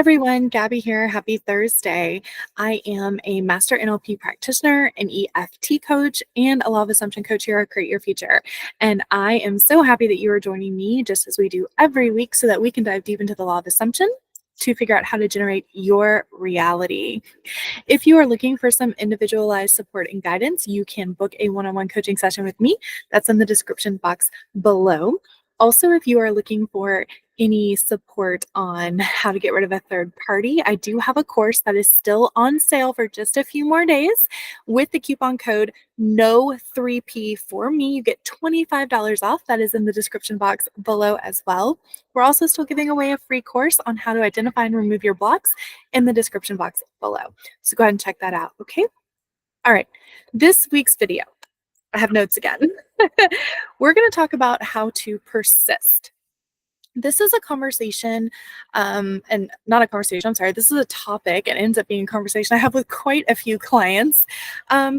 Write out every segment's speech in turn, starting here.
everyone, Gabi here. Happy Thursday. I am a master NLP practitioner, an EFT coach, and a law of assumption coach here at Create Your Future. And I am so happy that you are joining me just as we do every week so that we can dive deep into the law of assumption to figure out how to generate your reality. If you are looking for some individualized support and guidance, you can book a one-on-one coaching session with me. That's in the description box below. Also, if you are looking for any support on how to get rid of a third party, I do have a course that is still on sale for just a few more days. With the coupon code NO3P for me, you get $25 off. That is in the description box below as well. We're also still giving away a free course on how to identify and remove your blocks in the description box below. So go ahead and check that out, okay? All right, this week's video, I have notes again. We're going to talk about how to persist. This is a conversation, and not a conversation, I'm sorry, this is a topic and ends up being a conversation I have with quite a few clients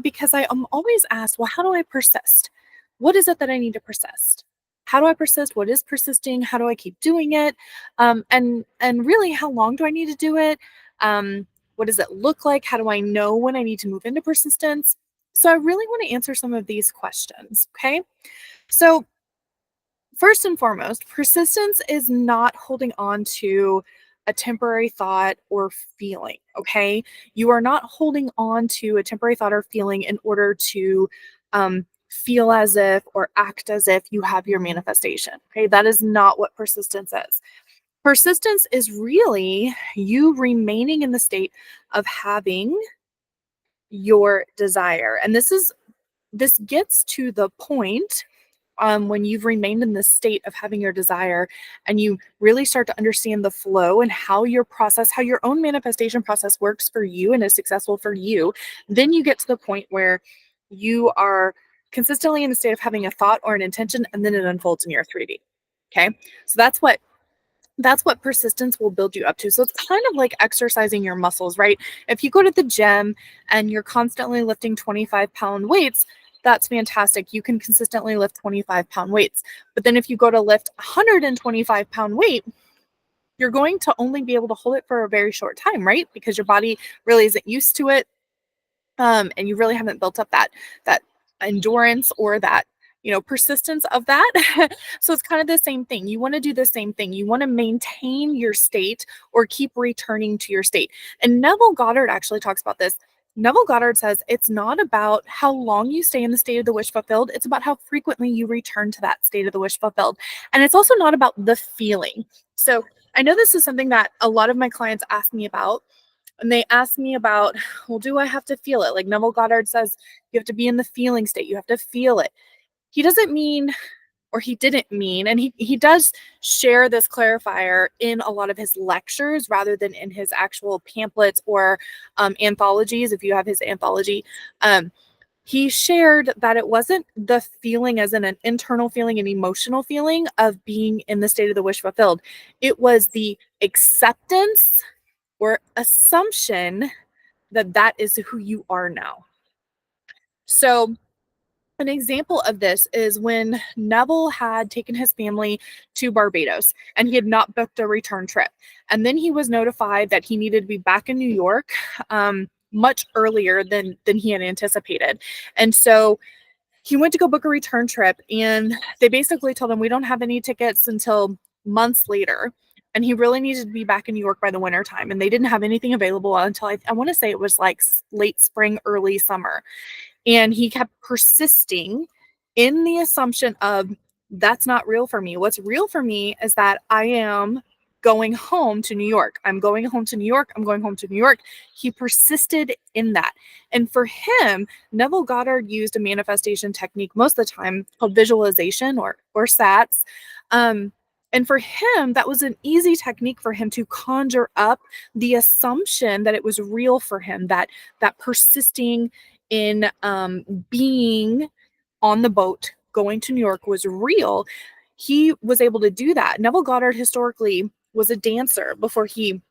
because I am always asked, well, how do I persist? What is it that I need to persist? How do I persist? What is persisting? How do I keep doing it? And really, how long do I need to do it? What does it look like? How do I know when I need to move into persistence? So I really want to answer some of these questions, okay? So first and foremost, persistence is not holding on to a temporary thought or feeling, okay? You are not holding on to a temporary thought or feeling in order to feel as if or act as if you have your manifestation, okay? That is not what persistence is. Persistence is really you remaining in the state of having your desire. And this gets to the point when you've remained in this state of having your desire and you really start to understand the flow and how your own manifestation process works for you and is successful for you, then you get to the point where you are consistently in a state of having a thought or an intention, and then it unfolds in your 3D. Okay. So that's what persistence will build you up to. So it's kind of like exercising your muscles, right? If you go to the gym and you're constantly lifting 25-pound weights, that's fantastic. You can consistently lift 25-pound weights. But then if you go to lift 125-pound weight, you're going to only be able to hold it for a very short time, right? Because your body really isn't used to it. And you really haven't built up that endurance or that persistence of that. So it's kind of the same thing. You want to do the same thing. You want to maintain your state or keep returning to your state. And Neville Goddard actually talks about this. Neville Goddard says it's not about how long you stay in the state of the wish fulfilled. It's about how frequently you return to that state of the wish fulfilled. And it's also not about the feeling. So I know this is something that a lot of my clients ask me about. And they ask me about, well, do I have to feel it? Like Neville Goddard says, you have to be in the feeling state. You have to feel it. He doesn't mean, or he didn't mean, and he does share this clarifier in a lot of his lectures rather than in his actual pamphlets or anthologies. If you have his anthology, he shared that it wasn't the feeling as in an internal feeling, an emotional feeling of being in the state of the wish fulfilled. It was the acceptance or assumption that that is who you are now. So an example of this is when Neville had taken his family to Barbados and he had not booked a return trip. And then he was notified that he needed to be back in New York much earlier than he had anticipated. And so he went to go book a return trip, and they basically told him, we don't have any tickets until months later. And he really needed to be back in New York by the winter time. And they didn't have anything available until I want to say it was like late spring, early summer. And he kept persisting in the assumption of that's not real for me. What's real for me is that I am going home to New York. I'm going home to New York. I'm going home to New York. He persisted in that. And for him, Neville Goddard used a manifestation technique most of the time called visualization or SATS. And for him, that was an easy technique for him to conjure up the assumption that it was real for him, that persisting in being on the boat going to New York was real. He was able to do that. Neville Goddard historically was a dancer before he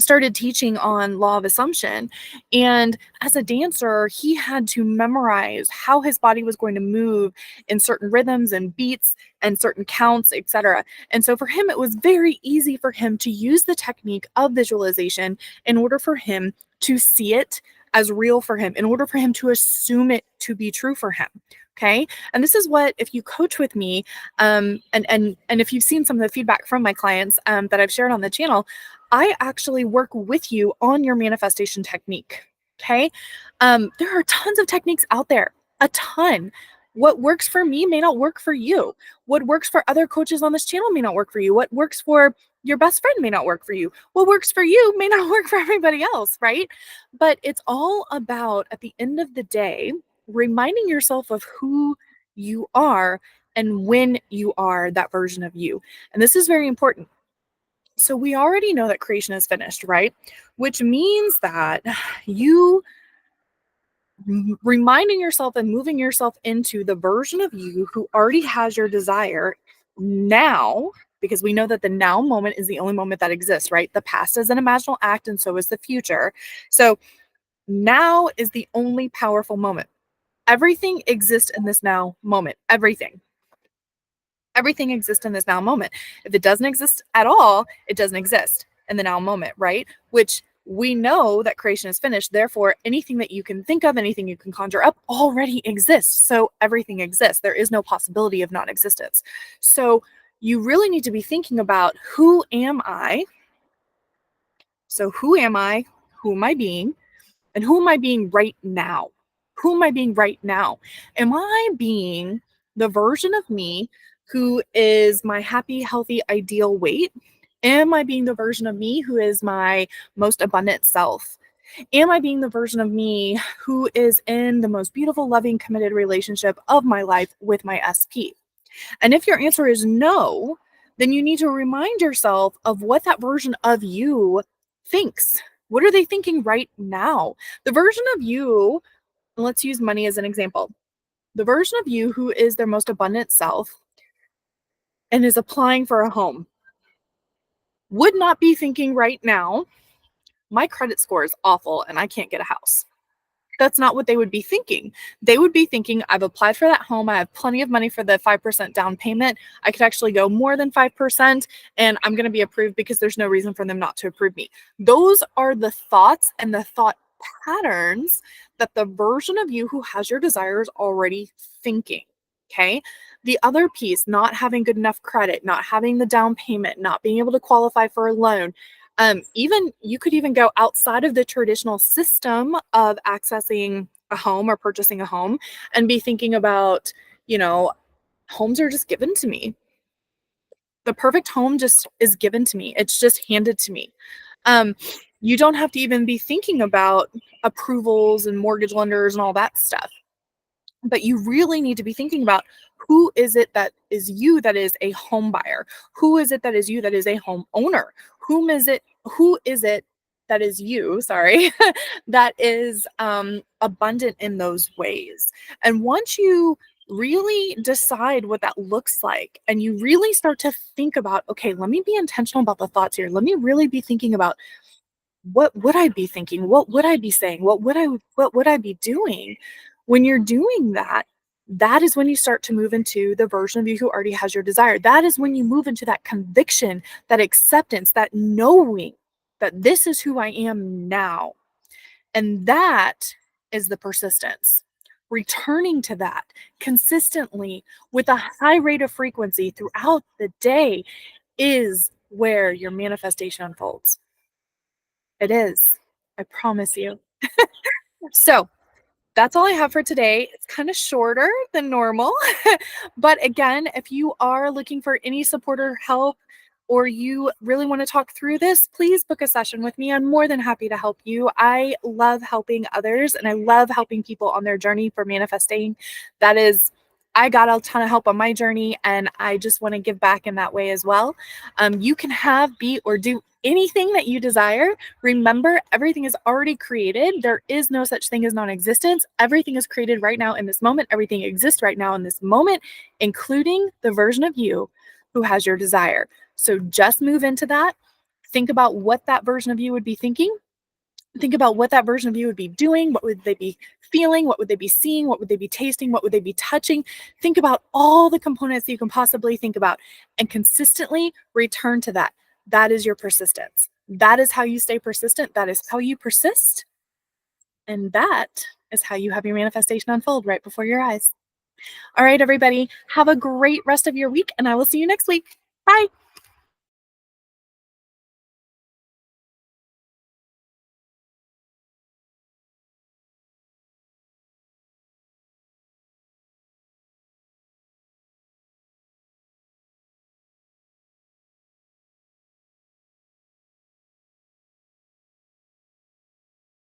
started teaching on law of assumption. And as a dancer, he had to memorize how his body was going to move in certain rhythms and beats and certain counts, etc. And so for him, it was very easy for him to use the technique of visualization in order for him to see it as real for him, in order for him to assume it to be true for him. Okay. And this is what, if you coach with me, and if you've seen some of the feedback from my clients that I've shared on the channel, I actually work with you on your manifestation technique. Okay. There are tons of techniques out there, a ton. What works for me may not work for you. What works for other coaches on this channel may not work for you. What works for your best friend may not work for you. What works for you may not work for everybody else, right? But it's all about, at the end of the day, reminding yourself of who you are and when you are that version of you. And this is very important. So we already know that creation is finished, right? Which means that you reminding yourself and moving yourself into the version of you who already has your desire now, because we know that the now moment is the only moment that exists, right? The past is an imaginal act, and so is the future. So now is the only powerful moment. Everything exists in this now moment. Everything exists in this now moment. If it doesn't exist at all, it doesn't exist in the now moment, right? Which we know that creation is finished. Therefore, anything that you can think of, anything you can conjure up already exists. So everything exists. There is no possibility of non-existence. So you really need to be thinking about, who am I? So who am I? Who am I being? And who am I being right now? Who am I being right now? Am I being the version of me who is my happy, healthy, ideal weight? Am I being the version of me who is my most abundant self? Am I being the version of me who is in the most beautiful, loving, committed relationship of my life with my SP? And if your answer is no, then you need to remind yourself of what that version of you thinks. What are they thinking right now? The version of you, let's use money as an example. The version of you who is their most abundant self and is applying for a home would not be thinking right now, my credit score is awful and I can't get a house. That's not what they would be thinking. They would be thinking, I've applied for that home. I have plenty of money for the 5% down payment. I could actually go more than 5%, and I'm going to be approved because there's no reason for them not to approve me. Those are the thoughts and the thought patterns that the version of you who has your desires already thinking. Okay. The other piece, not having good enough credit, not having the down payment, not being able to qualify for a loan, even you could even go outside of the traditional system of accessing a home or purchasing a home and be thinking about, homes are just given to me. The perfect home just is given to me. It's just handed to me. You don't have to even be thinking about approvals and mortgage lenders and all that stuff. But you really need to be thinking about, who is it that is you that is a home buyer? Who is it that is you that is a home owner? Who is it that is you, sorry, that is abundant in those ways? And once you really decide what that looks like, and you really start to think about, okay, let me be intentional about the thoughts here. Let me really be thinking about, what would I be thinking? What would I be saying? What would I be doing? When you're doing that, that is when you start to move into the version of you who already has your desire. That is when you move into that conviction, that acceptance, that knowing that this is who I am now. And that is the persistence. Returning to that consistently with a high rate of frequency throughout the day is where your manifestation unfolds. It is. I promise you. So that's all I have for today. It's kind of shorter than normal. But again, if you are looking for any support or help, or you really want to talk through this, please book a session with me. I'm more than happy to help you. I love helping others, and I love helping people on their journey for manifesting. I got a ton of help on my journey, and I just want to give back in that way as well. You can have, be, or do anything that you desire. Remember, everything is already created. There is no such thing as non-existence. Everything is created right now in this moment. Everything exists right now in this moment, including the version of you who has your desire. So just move into that. Think about what that version of you would be thinking. Think about what that version of you would be doing. What would they be feeling? What would they be seeing? What would they be tasting? What would they be touching? Think about all the components that you can possibly think about and consistently return to that. That is your persistence. That is how you stay persistent. That is how you persist. And that is how you have your manifestation unfold right before your eyes. All right, everybody, have a great rest of your week, and I will see you next week. Bye.